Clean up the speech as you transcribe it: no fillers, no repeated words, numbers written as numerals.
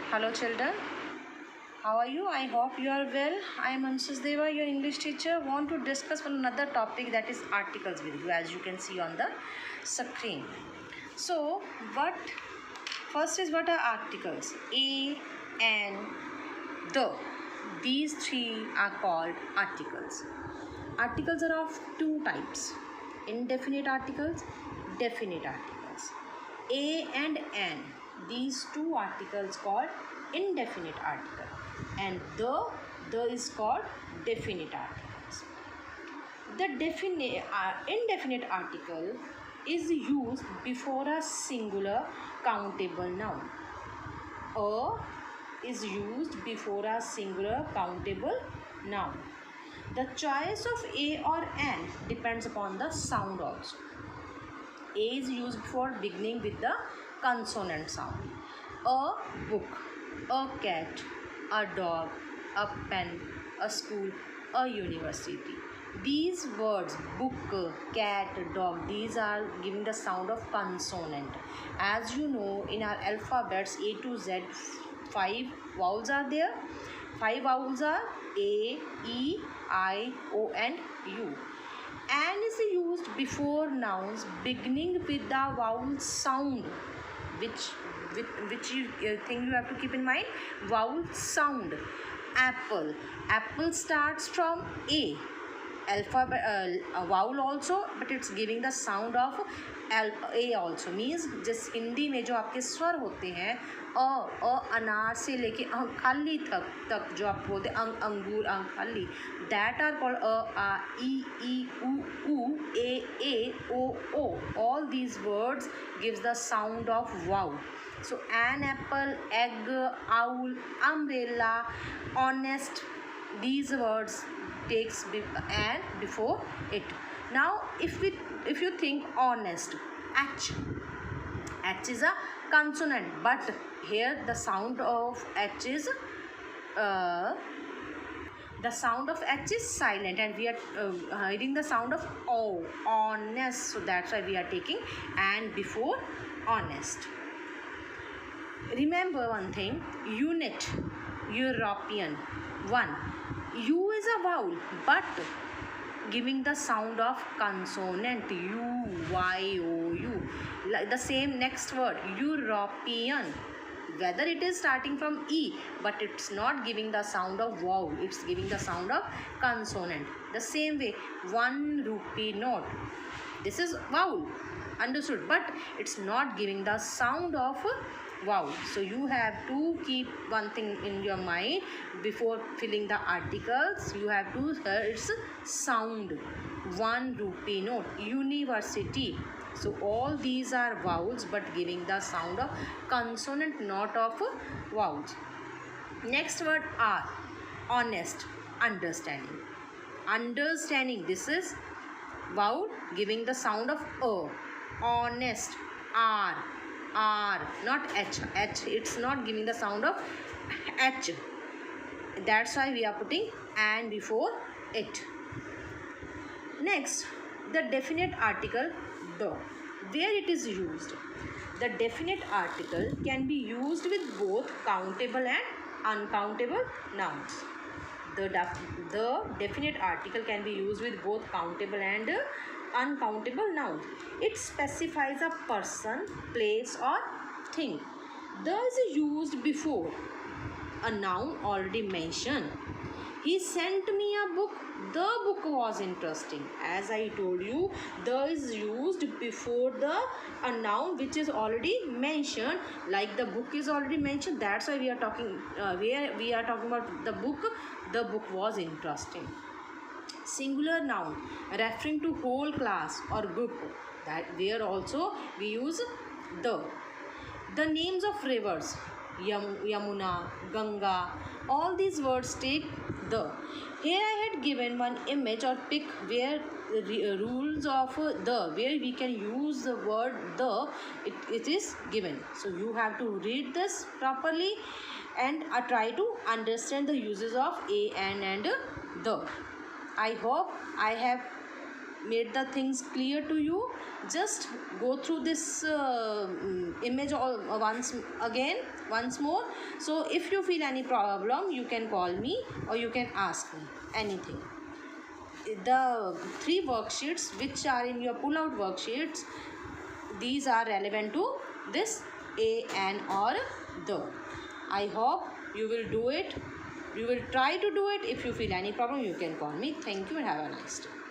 Hello children, how are you? I hope you are well. I am Anshus Deva, your English teacher. Want to discuss one another topic, that is articles with you, as you can see on the screen. So what are articles? A and the. These three are called articles. Articles are of two types: indefinite articles, definite articles. A and an, these two articles called indefinite article, and the is called definite articles. The indefinite article is used before a singular countable noun. A is used before a singular countable noun. The choice of a or an depends upon the sound also. A is used for beginning with the consonant sound. A book, a cat, a dog, a pen, a school, a university. These words, book, cat, dog, these are giving the sound of consonant. As you know, in our alphabets A to Z, 5 vowels are there. 5 vowels are A, E, I, O and U. An is used before nouns beginning with the vowel sound, which you think you have to keep in mind. Vowel sound. Apple. Apple starts from A. Alphabet, a vowel also, but it's giving the sound of A also. Means जिस हिंदी में जो आपके स्वर होते हैं अनार से लेके खाली तक जो आप बोलते हैं अंगूर खाली, that are called a e u a o. All these words gives the sound of vowel. So an apple, egg, owl, umbrella, honest, these words takes and before it. Now if you think honest, h is a consonant, but here the sound of h is silent, and we are hiding the sound of o, honest. So that's why we are taking and before honest. Remember one thing: unit, European. One, U is a vowel, but giving the sound of consonant, U, Y, O, U. Like the same next word, European. Whether it is starting from E, but it's not giving the sound of vowel, it's giving the sound of consonant. The same way, 1 rupee note. This is vowel, understood, but it's not giving the sound of vowel. So you have to keep one thing in your mind before filling the articles. You have to hear its sound. 1 rupee note. University. So all these are vowels but giving the sound of consonant, not of vowels. Next word R. Honest. Understanding. Understanding. This is vowel giving the sound of A. Honest. R, not H. It's not giving the sound of H. That's why we are putting and before it. Next, the definite article the. Where it is used? The definite article can be used with both countable and uncountable nouns. The definite article can be used with both countable and uncountable nouns. It specifies a person, place or thing. The is used before a noun already mentioned. He sent me a book. The book was interesting. As I told you, the is used before a noun which is already mentioned. Like the book is already mentioned. That's why we are talking. We are talking about the book. The book was interesting. Singular noun referring to whole class or group, that there also we use the. The names of rivers, Yamuna, Ganga, all these words take the. Here I had given one image or pic where the rules of the, where we can use the word the, it is given. So you have to read this properly and try to understand the uses of a and the. I hope I have made the things clear to you. Just go through this image all once again once more. So if you feel any problem, you can call me or you can ask me anything. The 3 worksheets which are in your pull out worksheets, these are relevant to this a, and, or, the. I hope you will do it. You will try to do it. If you feel any problem, you can call me. Thank you and have a nice day.